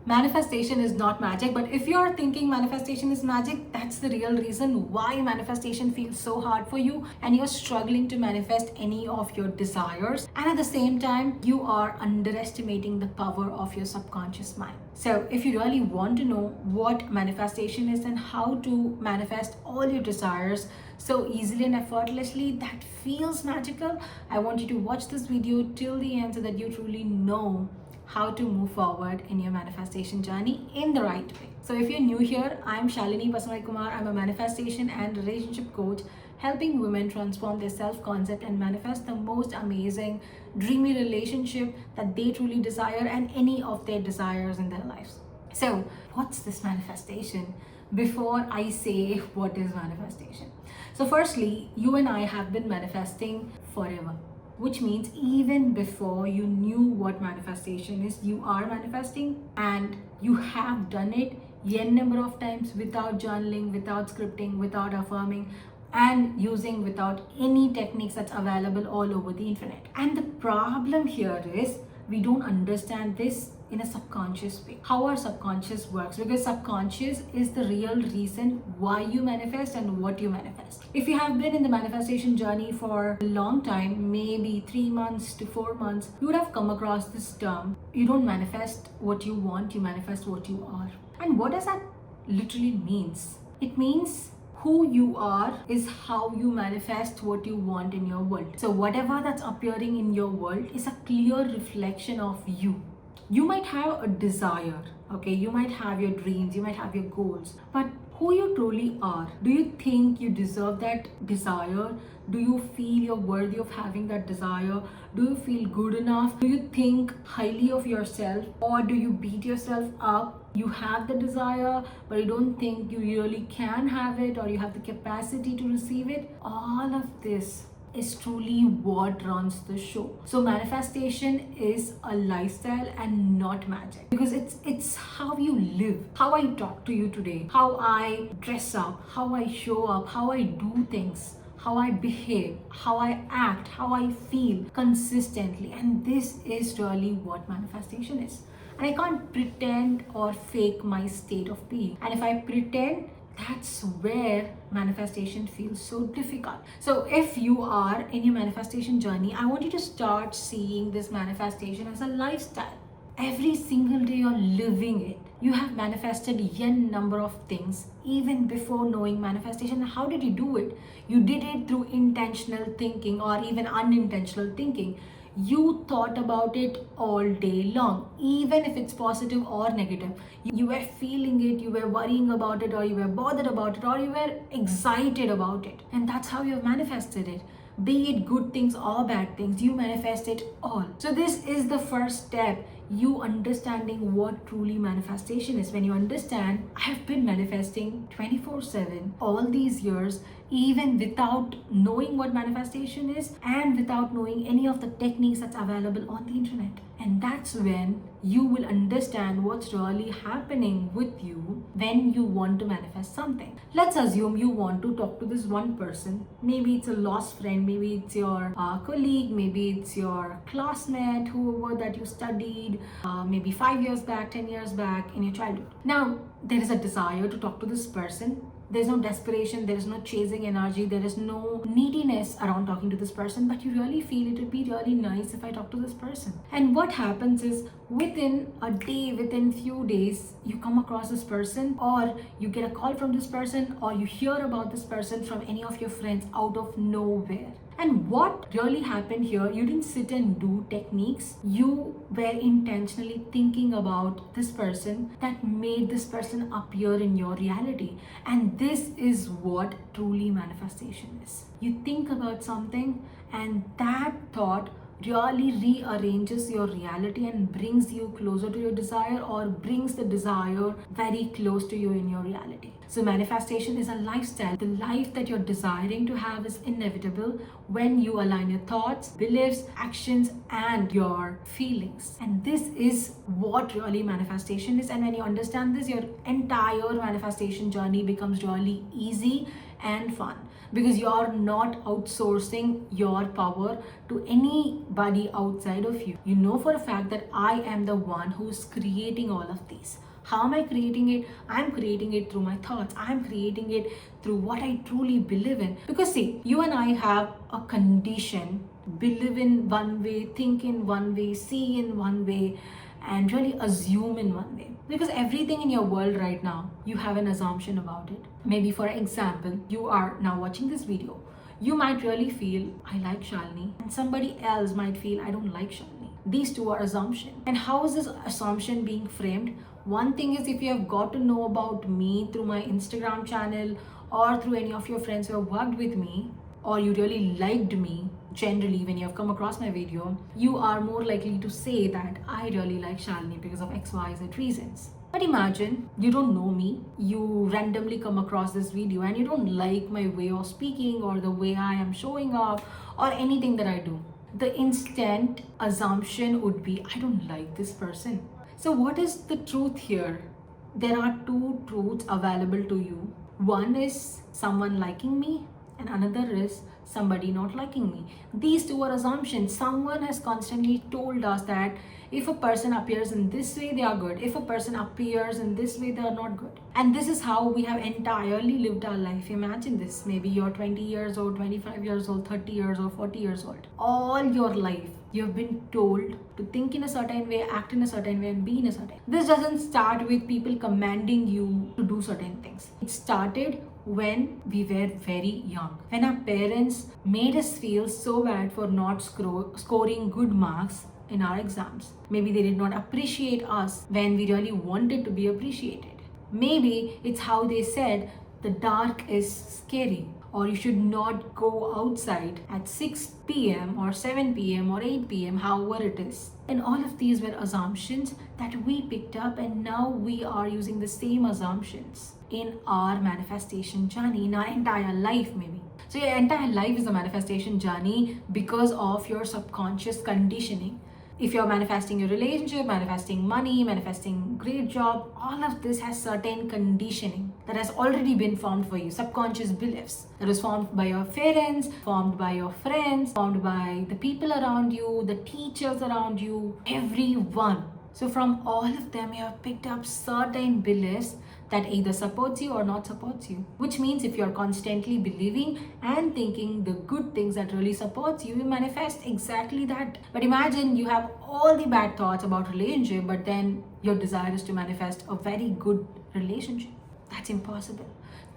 Manifestation is not magic, but if you're thinking manifestation is magic, that's the real reason why manifestation feels so hard for you and you're struggling to manifest any of your desires. And at the same time, you are underestimating the power of your subconscious mind. So, if you really want to know what manifestation is and how to manifest all your desires so easily and effortlessly that feels magical, I want you to watch this video till the end so that you truly know how to move forward in your manifestation journey in the right way. So if you're new here, I'm Shalini Basmai Kumar. I'm a manifestation and relationship coach helping women transform their self-concept and manifest the most amazing, dreamy relationship that they truly desire and any of their desires in their lives. So what's this manifestation? Before I say what is manifestation. So firstly, you and I have been manifesting forever, which means even before you knew what manifestation is, you are manifesting and you have done it n number of times without journaling, without scripting, without affirming, and using without any techniques that's available all over the internet. And the problem here is we don't understand this in a subconscious way, how our subconscious works, because subconscious is the real reason why you manifest and what you manifest. If you have been in the manifestation journey for a long time, maybe 3 months to 4 months, you would have come across this term: you don't manifest what you want, you manifest what you are. And what does that literally means? It means who you are is how you manifest what you want in your world. So whatever that's appearing in your world is a clear reflection of you. You might have a desire, okay? You might have your dreams, you might have your goals, but who you truly are, do you think you deserve that desire? Do you feel you're worthy of having that desire? Do you feel good enough? Do you think highly of yourself, or do you beat yourself up? You have the desire, but you don't think you really can have it, or you have the capacity to receive it. All of this is truly what runs the show. So manifestation is a lifestyle and not magic, because it's how you live, how I talk to you today, how I dress up, how I show up, how I do things, how I behave, how I act, how I feel consistently. And this is really what manifestation is. And I can't pretend or fake my state of being. And if I pretend, that's where manifestation feels so difficult. So if you are in your manifestation journey, I want you to start seeing this manifestation as a lifestyle. Every single day you're living it. You have manifested n number of things even before knowing manifestation. How did you do it? You did it through intentional thinking or even unintentional thinking. You thought about it all day long, even if it's positive or negative. You were feeling it, you were worrying about it, or you were bothered about it, or you were excited about it. And that's how you have manifested it. Be it good things or bad things, you manifest it all. So this is the first step, you understanding what truly manifestation is. When you understand, I have been manifesting 24/7 all these years, even without knowing what manifestation is and without knowing any of the techniques that's available on the internet. And that's when you will understand what's really happening with you when you want to manifest something. Let's assume you want to talk to this one person. Maybe it's a lost friend, maybe it's your colleague, maybe it's your classmate, whoever that you studied maybe 5 years back, 10 years back in your childhood. Now, there is a desire to talk to this person. There's no desperation, there is no chasing energy, there is no neediness around talking to this person, but you really feel it would be really nice if I talk to this person. And what happens is, within a day, within few days, you come across this person, or you get a call from this person, or you hear about this person from any of your friends out of nowhere. And what really happened here, you didn't sit and do techniques. You were intentionally thinking about this person that made this person appear in your reality. And this is what truly manifestation is. You think about something, and that thought really rearranges your reality and brings you closer to your desire, or brings the desire very close to you in your reality. So manifestation is a lifestyle. The life that you're desiring to have is inevitable when you align your thoughts, beliefs, actions, and your feelings. And this is what really manifestation is. And when you understand this, your entire manifestation journey becomes really easy and fun. because you're not outsourcing your power to anybody outside of you. You know for a fact that I am the one who's creating all of these. How am I creating it? I'm creating it through my thoughts. I'm creating it through what I truly believe in. Because see, you and I have a condition, believe in one way, think in one way, see in one way, and really assume in one way. Because everything in your world right now, you have an assumption about it. Maybe for example, you are now watching this video. You might really feel, I like Shalini, and somebody else might feel, I don't like Shalini. These two are assumptions. And how is this assumption being framed? One thing is, if you have got to know about me through my Instagram channel or through any of your friends who have worked with me, or you really liked me generally when you have come across my video, you are more likely to say that I really like Shalini because of XYZ reasons. But imagine you don't know me, you randomly come across this video and you don't like my way of speaking or the way I am showing up or anything that I do. The instant assumption would be, I don't like this person. So what is the truth here? There are two truths available to you. One is someone liking me, and another is somebody not liking me. These two are assumptions. Someone has constantly told us that if a person appears in this way, they are good. If a person appears in this way, they are not good. And this is how we have entirely lived our life. Imagine this. Maybe you're 20 years old, 25 years old, 30 years old, 40 years old. All your life, you've been told to think in a certain way, act in a certain way, and be in a certain way. This doesn't start with people commanding you to do certain things. It started when we were very young, when our parents made us feel so bad for not scoring good marks in our exams. Maybe they did not appreciate us when we really wanted to be appreciated. Maybe it's how they said the dark is scary, or you should not go outside at 6 p.m. or 7 p.m. or 8 p.m., however it is. And all of these were assumptions that we picked up, and now we are using the same assumptions in our manifestation journey, in our entire life maybe. So your entire life is a manifestation journey because of your subconscious conditioning. If you're manifesting your relationship, manifesting money, manifesting great job, all of this has certain conditioning that has already been formed for you. Subconscious beliefs that was formed by your parents, formed by your friends, formed by the people around you, the teachers around you, everyone. So from all of them, you have picked up certain beliefs that either supports you or not supports you. Which means if you're constantly believing and thinking the good things that really supports you, you manifest exactly that. But imagine you have all the bad thoughts about relationship, but then your desire is to manifest a very good relationship. That's impossible.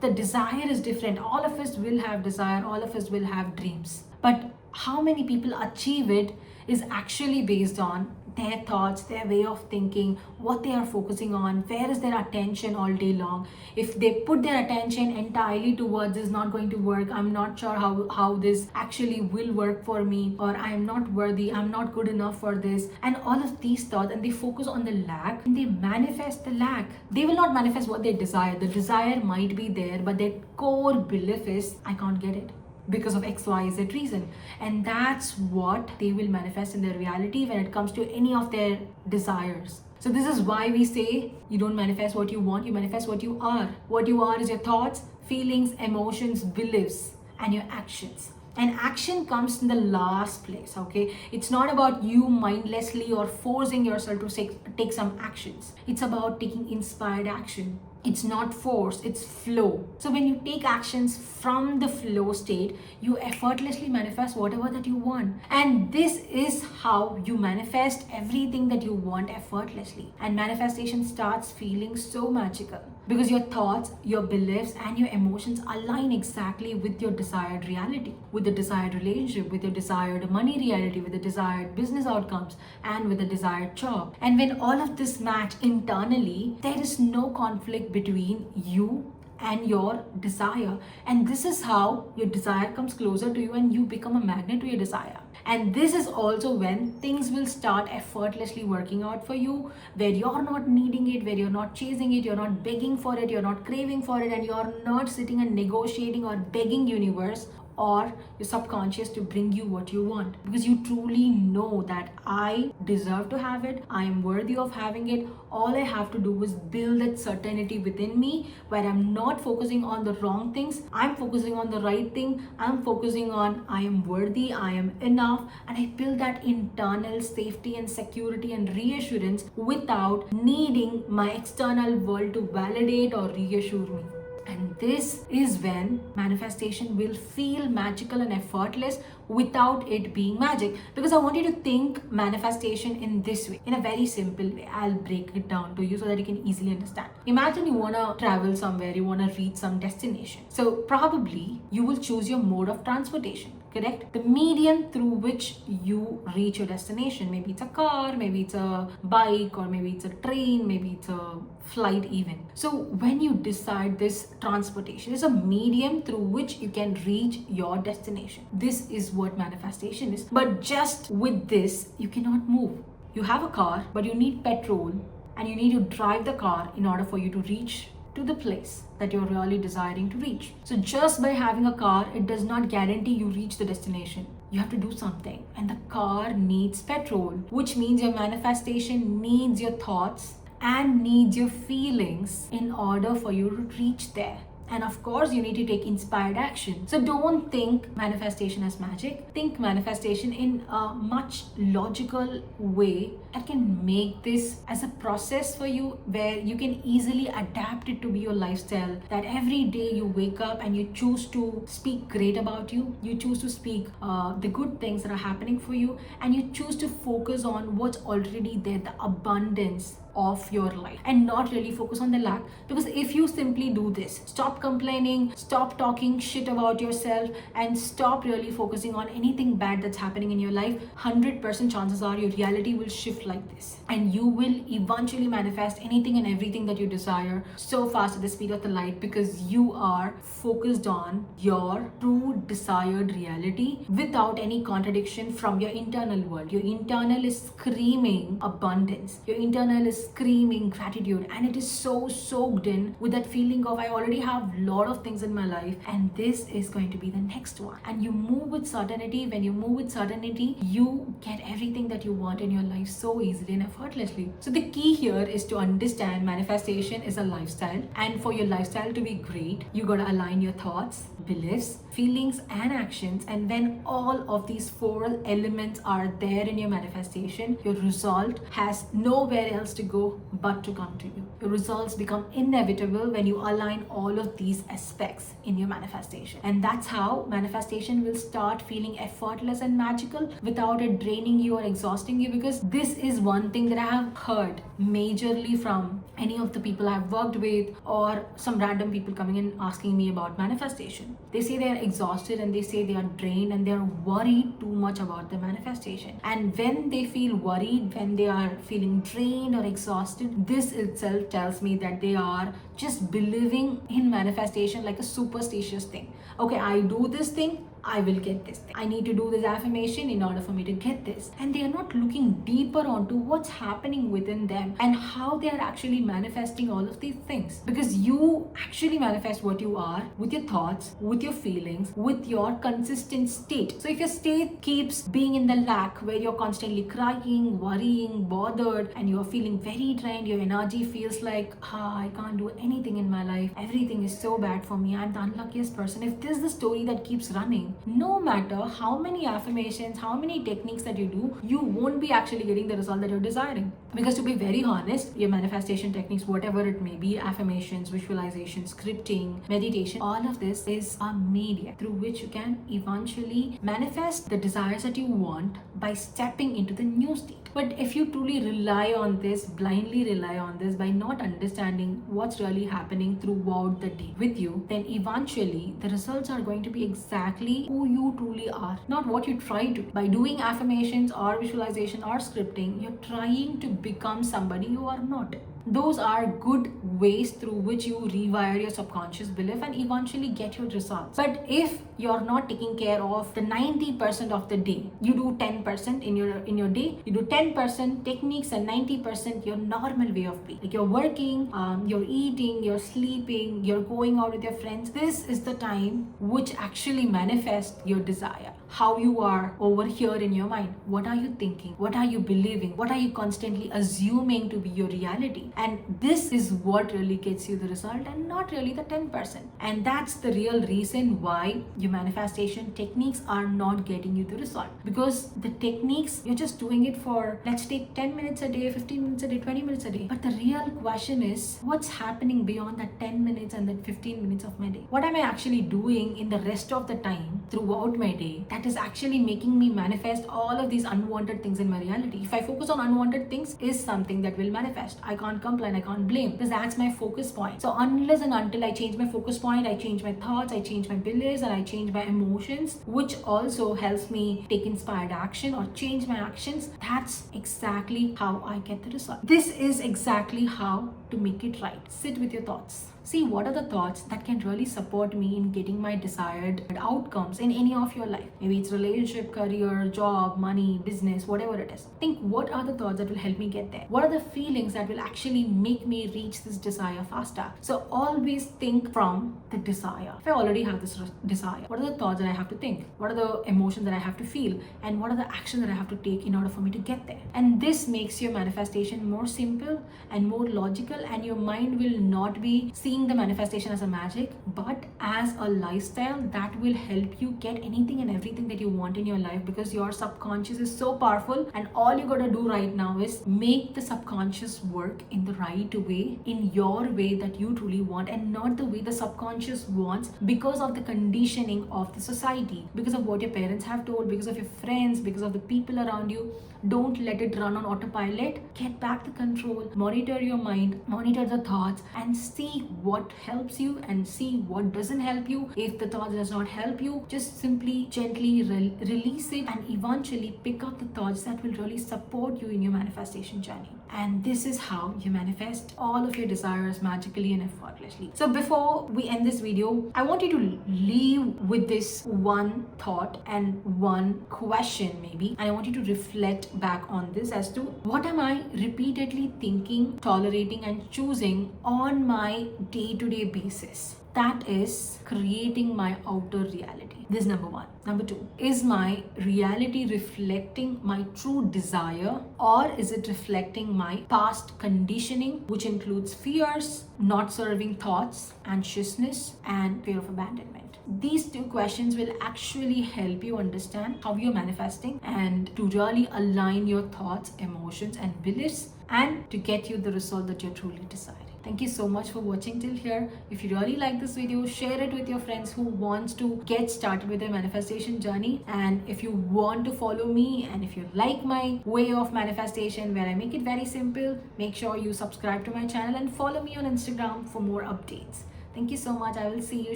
The desire is different. All of us will have desire, all of us will have dreams. But how many people achieve it is actually based on their thoughts, their way of thinking, what they are focusing on, where is their attention all day long. If they put their attention entirely towards this, not going to work, I'm not sure how this actually will work for me, or I'm not worthy, I'm not good enough for this, and all of these thoughts, and they focus on the lack and they manifest the lack. They will not manifest what they desire. The desire might be there, but their core belief is, I can't get it because of XYZ reason. And that's what they will manifest in their reality when it comes to any of their desires. So this is why we say you don't manifest what you want, you manifest what you are. What you are is your thoughts, feelings, emotions, beliefs, and your actions. And action comes in the last place, okay? It's not about you mindlessly or forcing yourself to take some actions. It's about taking inspired action. It's not force, it's flow. So when you take actions from the flow state, you effortlessly manifest whatever that you want. And this is how you manifest everything that you want effortlessly. And manifestation starts feeling so magical because your thoughts, your beliefs, and your emotions align exactly with your desired reality, with the desired relationship, with your desired money reality, with the desired business outcomes, and with the desired job. And when all of this match internally, there is no conflict between you and your desire. And this is how your desire comes closer to you and you become a magnet to your desire. And this is also when things will start effortlessly working out for you, where you're not needing it, where you're not chasing it, you're not begging for it, you're not craving for it, and you're not sitting and negotiating or begging universe. or your subconscious to bring you what you want, because you truly know that I deserve to have it, I am worthy of having it. All I have to do is build that certainty within me, where I'm not focusing on the wrong things, I'm focusing on the right thing. I'm focusing on I am worthy, I am enough, and I build that internal safety and security and reassurance without needing my external world to validate or reassure me. And this is when manifestation will feel magical and effortless without it being magic. Because I want you to think manifestation in this way, in a very simple way. I'll break it down to you so that you can easily understand. Imagine you want to travel somewhere, you want to reach some destination. So probably you will choose your mode of transportation. Correct? The medium through which you reach your destination. Maybe it's a car, maybe it's a bike, or maybe it's a train, maybe it's a flight even. So when you decide this transportation is a medium through which you can reach your destination. This is what manifestation is. But just with this, you cannot move. You have a car, but you need petrol, and you need to drive the car in order for you to reach to the place that you're really desiring to reach. So just by having a car, it does not guarantee you reach the destination. You have to do something, and the car needs petrol, which means your manifestation needs your thoughts and needs your feelings in order for you to reach there. And of course, you need to take inspired action. So don't think manifestation as magic. Think manifestation in a much logical way that can make this as a process for you, where you can easily adapt it to be your lifestyle. That every day you wake up and you choose to speak great about you. You choose to speak the good things that are happening for you, and you choose to focus on what's already there, the abundance of your life, and not really focus on the lack. Because if you simply do this, stop complaining, stop talking shit about yourself, and stop really focusing on anything bad that's happening in your life, 100% chances are your reality will shift like this, and you will eventually manifest anything and everything that you desire so fast at the speed of the light, because you are focused on your true desired reality without any contradiction from your internal world. Your internal is screaming abundance, your internal is screaming gratitude, and it is so soaked in with that feeling of I already have a lot of things in my life, and this is going to be the next one. And you move with certainty. When you move with certainty, you get everything that you want in your life so easily and effortlessly. So the key here is to understand manifestation is a lifestyle, and for your lifestyle to be great, you got to align your thoughts, beliefs, feelings, and actions. And when all of these four elements are there in your manifestation, your result has nowhere else to go but to come to you. Your results become inevitable when you align all of these aspects in your manifestation. And that's how manifestation will start feeling effortless and magical without it draining you or exhausting you. Because this is one thing that I have heard majorly from any of the people I've worked with, or some random people coming in asking me about manifestation. They say they are exhausted, and they say they are drained, and they are worried too much about the manifestation. And when they feel worried, when they are feeling drained or exhausted, this itself tells me that they are just believing in manifestation like a superstitious thing. Okay, I do this thing, I will get this thing. I need to do this affirmation in order for me to get this. And they are not looking deeper onto what's happening within them and how they are actually manifesting all of these things. Because you actually manifest what you are with your thoughts, with your feelings, with your consistent state. So if your state keeps being in the lack, where you're constantly crying, worrying, bothered, and you're feeling very drained, your energy feels like, I can't do anything in my life, everything is so bad for me, I'm the unluckiest person. If this is the story that keeps running, no matter how many affirmations, how many techniques that you do, you won't be actually getting the result that you're desiring. Because to be very honest, your manifestation techniques, whatever it may be, affirmations, visualization, scripting, meditation, all of this is a media through which you can eventually manifest the desires that you want by stepping into the new state. But if you truly rely on this, blindly rely on this, by not understanding what's really happening throughout the day with you, then eventually the results are going to be exactly who you truly are, not what you try to. By doing affirmations or visualization or scripting, you're trying to become somebody you are not. Those are good ways through which you rewire your subconscious belief and eventually get your results. But if you're not taking care of the 90% of the day, you do 10% in your day, you do 10% techniques and 90% your normal way of being. Like you're working, you're eating, you're sleeping, you're going out with your friends. This is the time which actually manifests your desire. How you are over here in your mind. What are you thinking? What are you believing? What are you constantly assuming to be your reality? And this is what really gets you the result and not really the 10%. And that's the real reason why your manifestation techniques are not getting you the result. Because the techniques, you're just doing it for, let's take 10 minutes a day, 15 minutes a day, 20 minutes a day. But the real question is, what's happening beyond that 10 minutes and that 15 minutes of my day? What am I actually doing in the rest of the time throughout my day that is actually making me manifest all of these unwanted things in my reality? If I focus on unwanted things, is something that will manifest. I can't complain, I can't blame, because that's my focus point. So unless and until I change my focus point, I change my thoughts, I change my beliefs, and I change my emotions, which also helps me take inspired action or change my actions, that's exactly how I get the result. This is exactly how to make it right. Sit with your thoughts. See what are the thoughts that can really support me in getting my desired outcomes in any of your life. Maybe it's relationship, career, job, money, business, whatever it is. Think what are the thoughts that will help me get there? What are the feelings that will actually make me reach this desire faster? So always think from the desire. If I already have this desire, what are the thoughts that I have to think? What are the emotions that I have to feel? And what are the actions that I have to take in order for me to get there? And this makes your manifestation more simple and more logical, and your mind will not be seeing the manifestation as a magic, but as a lifestyle that will help you get anything and everything that you want in your life, because your subconscious is so powerful, and all you gotta do right now is make the subconscious work in the right way, in your way that you truly want, and not the way the subconscious wants because of the conditioning of the society, because of what your parents have told, because of your friends, because of the people around you. Don't let it run on autopilot. Get back the control, monitor your mind, monitor the thoughts, and see what helps you and see what doesn't help you. If the thought does not help you, just simply gently release it, and eventually pick up the thoughts that will really support you in your manifestation journey. And this is how you manifest all of your desires magically and effortlessly. So before we end this video, I want you to leave with this one thought and one question maybe, and I want you to reflect back on this as to what am I repeatedly thinking, tolerating, and choosing on my day-to-day basis that is creating my outer reality. This is number one. Number two, is my reality reflecting my true desire, or is it reflecting my past conditioning, which includes fears, not serving thoughts, anxiousness, and fear of abandonment? These two questions will actually help you understand how you're manifesting and to really align your thoughts, emotions, and beliefs, and to get you the result that you're truly desiring. Thank you so much for watching till here. If you really like this video, share it with your friends who wants to get started with their manifestation journey. And if you want to follow me, and if you like my way of manifestation where I make it very simple, make sure you subscribe to my channel and follow me on Instagram for more updates. Thank you so much. I will see you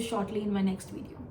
shortly in my next video.